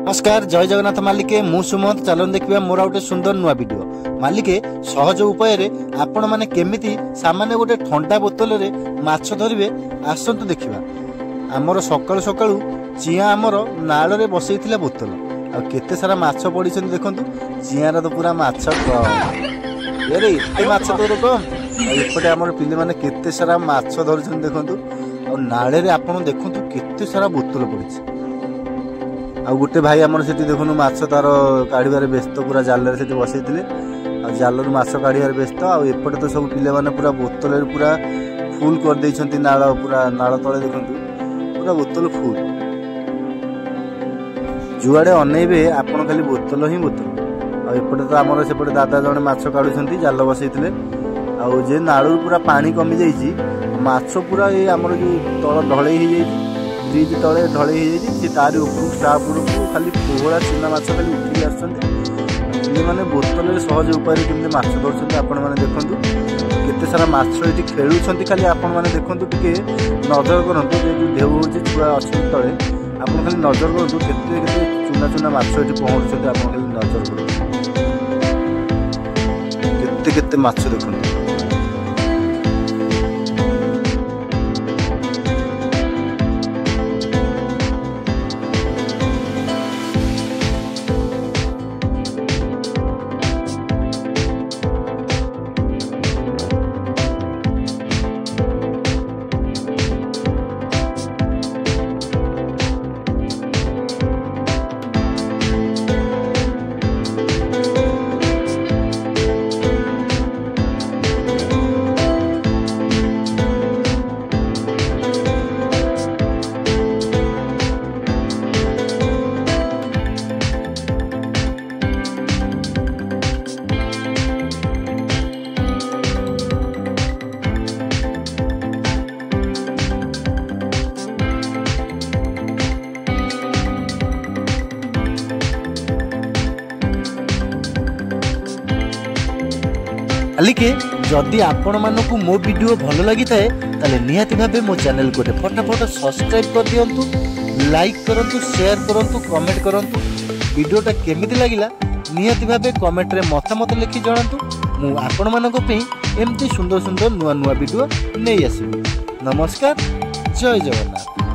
नमस्कार जय जगन्नाथ मालिके मु सुमंत चलन देखिबा मोर गोटे सुंदर नुआ वीडियो मालिके सहज उपाय रे आपण माने केमिति सामान्य गोटे ठंडा बोतल रे माछ धरिबे आसंतु देखिबा। आमर सकाळु सकाळु चिया आमर नाळ रे बसैथिला बोतल आ केते सारा माछ पडिछन देखंतु। चियारा तो पूरा माछ रे एते माछ तोर कम एपटे आमर पिले माने केते सारा माछ धरछन देखंतु। आ नाळे रे आपण देखंतु केते सारा बोतल पडिछ। आ गोटे भाई आमर सेठी देखुनु माछ तार काढिबारे व्यस्त पूरा जाल रे सेठी बसैथिले आ जाल रू माछ काढिबारे व्यस्त। आ एपटे तो सब पिले माने पूरा बोतल रे पूरा फुल कर दैछंती नाळ पूरा नाळ तळे देखंतु पूरा बोतल फुल। जुआडे अनेबे आपण खाली बोतल ही बोतल। आ एपटे तो आमर सेपटे दादा जने माछ काढुछंती जाल बसैथिले आ जे नाळ पूरा पानी कमी जाईची माछ पूरा ए आमर जो तळ ढळै ही जाईची ब्रिज तले ढळे ही तारी ऊपर स्टाफ को खाली पोहड़ा चुना माछ खाली उठी आसुँच मैंने बोतल सहज उपाय केमती माछ धरते आपण मैंने देखु केते सारा माछ ये खेलुंट खाली आपण मैंने देखु टे नजर करूँ ढेउ हो छुआ अच्छे तले आप खाली नजर करूँ केते चुना चुना माछ ये पहुँचते आप खाली नजर करूँ केते माछ देखु। अलिके जदि आपण मानकु मो वीडियो भल लगी थाए ताले निहाती भाबे मो चैनल को फटाफट सब्सक्राइब कर दियंतु, लाइक करंतु, शेयर करंतु, कमेंट करंतु। वीडियोटा केमिति लागिला निहाती भाबे कमेंट रे मतामत लिखि जणांतु। मु आपण मानको पे एमती सुंदर सुंदर नुआ नुआ वीडियो नै आसीबी। नमस्कार जय जगन्नाथ।